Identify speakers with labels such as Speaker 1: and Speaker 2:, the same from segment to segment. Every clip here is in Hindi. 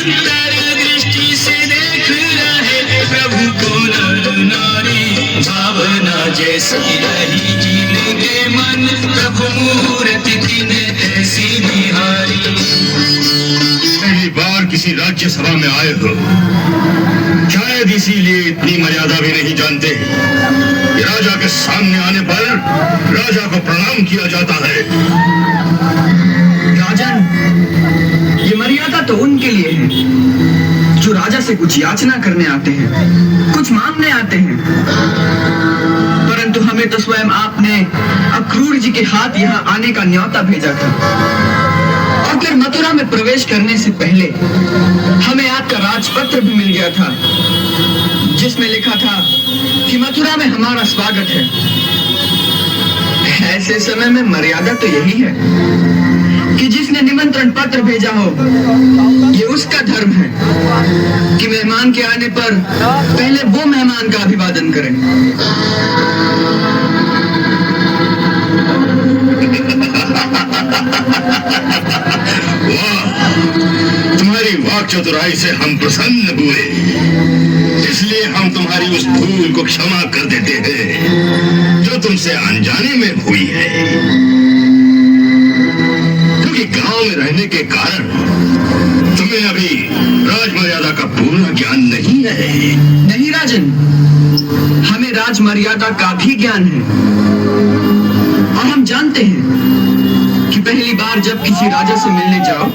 Speaker 1: तर दृष्टि से देख रहे प्रभु को नर नारी, भावना जैसी रही जिनके मन, प्रभु मूर्ति तिन्हे ऐसी निहारी।
Speaker 2: पहली बार किसी राज्य सभा में आए हो, शायद इसीलिए इतनी मर्यादा भी नहीं जानते। राजा के सामने आने पर राजा को प्रणाम किया जाता है।
Speaker 3: राजन, ये मर्यादा तो उनके लिए है जो राजा से कुछ याचना करने आते हैं, कुछ मांगने आते हैं। परंतु हमें तो स्वयं आपने अक्रूर जी के हाथ यहाँ आने का न्योता भेजा था, और फिर मथुरा में प्रवेश करने से पहले हमें आपका राजपत्र भी मिल गया था, जिसमें लिखा था कि मथुरा में हमारा स्वागत है। ऐसे समय में मर्यादा तो यही है कि जिसने निमंत्रण पत्र भेजा हो, ये उसका धर्म है कि मेहमान के आने पर पहले वो मेहमान का अभिवादन करें।
Speaker 2: वाह, तुम्हारी वाक चतुराई से हम प्रसन्न हुए, इसलिए हम तुम्हारी उस भूल को क्षमा कर देते हैं जो तुमसे अनजाने में हुई है। क्योंकि गांव में रहने के कारण तुम्हें अभी राजमर्यादा का पूर्ण ज्ञान नहीं है।
Speaker 3: नहीं राजन, हमें राजमर्यादा का भी ज्ञान है, और हम जानते हैं कि पहली बार जब किसी राजा से मिलने जाओ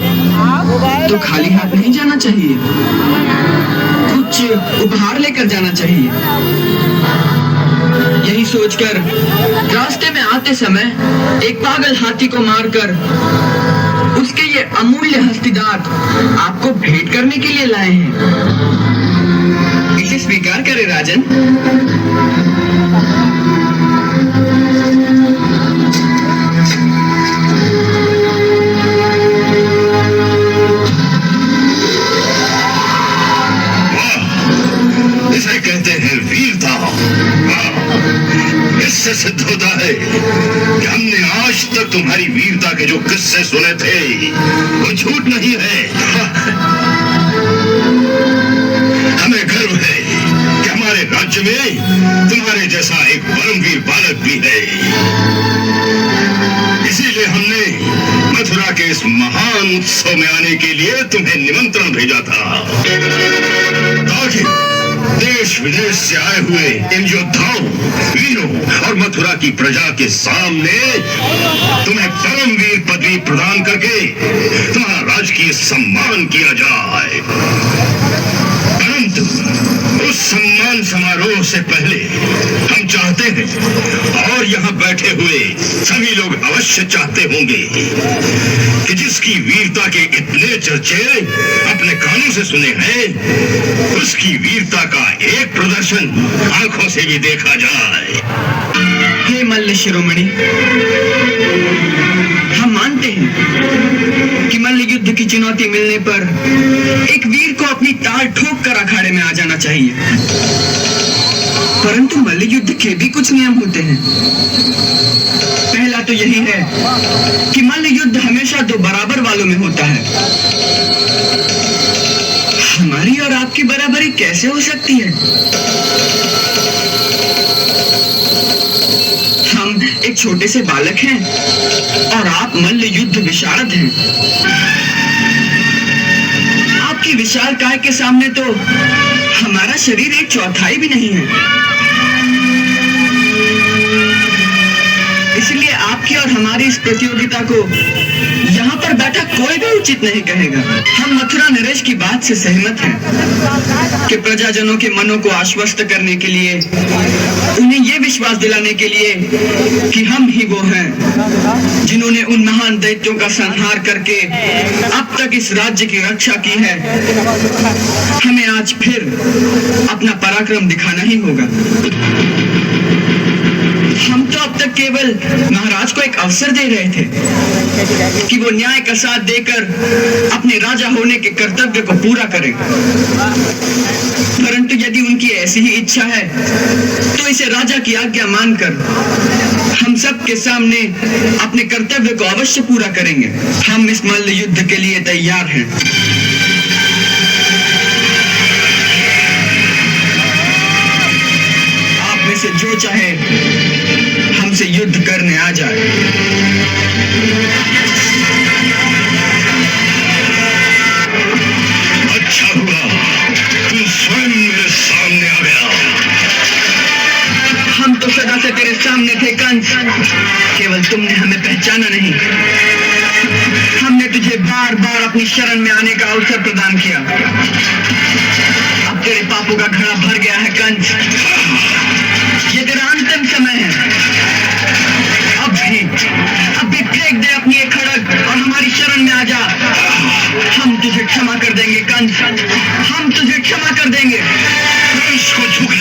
Speaker 3: तो खाली हाथ नहीं जाना चाहिए, कुछ उपहार लेकर जाना चाहिए। यही सोचकर रास्ते में आते समय एक पागल हाथी को मारकर उसके ये अमूल्य हस्तिदात आपको भेंट करने के लिए लाए हैं। इसे स्वीकार करें राजन।
Speaker 2: इसे कहते हैं वीरता। इससे सिद्ध होता है कि हमने आज तक तुम्हारी वीरता के जो किस्से सुने थे वो झूठ नहीं है। हमें गर्व है कि हमारे राज्य में तुम्हारे जैसा एक परमवीर बालक भी है। इसीलिए हमने मथुरा के इस महान उत्सव में आने के लिए तुम्हें निमंत्रण भेजा था, ताकि देश विदेश से आए हुए इन योद्धाओं, वीरों और मथुरा की प्रजा के सामने तुम्हें परमवीर पदवी प्रदान करके तुम्हारा राजकीय सम्मान किया जाए। परंतु उस सम्मान समारोह से पहले हम चाहते हैं, और यहाँ बैठे हुए सभी लोग अवश्य चाहते होंगे, कि जिसकी वीरता के इतने चर्चे अपने कानों से सुने हैं, उसकी वीरता का एक प्रदर्शन आंखों से भी देखा जाए।
Speaker 3: हे मल्ल शिरोमणि, हम मानते हैं कि मल्ल युद्ध की चुनौती मिलने पर एक वीर को अपनी ताल ठोक कर अखाड़े में आ जाना चाहिए। परंतु मल्ल युद्ध के भी कुछ नियम होते हैं। पहला तो यही है कि मल्ल युद्ध हमेशा दो बराबर वालों में होता है। हमारी और आपकी बराबरी कैसे हो सकती है? हम एक छोटे से बालक हैं और आप मल्ल युद्ध विशारद हैं। आपकी विशालकाय के सामने तो हमारा शरीर एक चौथाई भी नहीं है। इसलिए आपकी और हमारी इस प्रतियोगिता को यहाँ पर बैठा कोई भी उचित नहीं कहेगा। हम मथुरा नरेश की बात से सहमत हैं कि प्रजाजनों के मनों को आश्वस्त करने के लिए, उन्हें ये विश्वास दिलाने के लिए कि हम ही वो हैं जिन्होंने उन महान दैत्यों का संहार करके अब तक इस राज्य की रक्षा की है, हमें आज फिर अपना पराक्रम दिखाना ही होगा। हम तो अब तक केवल महाराज को एक अवसर दे रहे थे कि वो न्याय का साथ देकर अपने राजा होने के कर्तव्य को पूरा करें। परंतु यदि उनकी ऐसी ही इच्छा है तो इसे राजा की आज्ञा मानकर हम सब के सामने अपने कर्तव्य को अवश्य पूरा करेंगे। हम इस मल्ल युद्ध के लिए तैयार हैं। हमसे युद्ध करने आ जाए।
Speaker 2: अच्छा हुआ तू स्वयं मेरे सामने आ गया।
Speaker 3: हम तो सदा से तेरे सामने थे कंस, केवल तुमने हमें पहचाना नहीं। हमने तुझे बार बार अपनी शरण में आने का अवसर प्रदान किया। अब तेरे पापों का घड़ा भर गया है कंस। ये तेरा अंतिम समय है। अब भी फेंक दे अपनी एक खड़ग और हमारी शरण में आ जा। हम तुझे क्षमा कर देंगे कंस, हम तुझे क्षमा कर देंगे।
Speaker 2: कंस को झुकने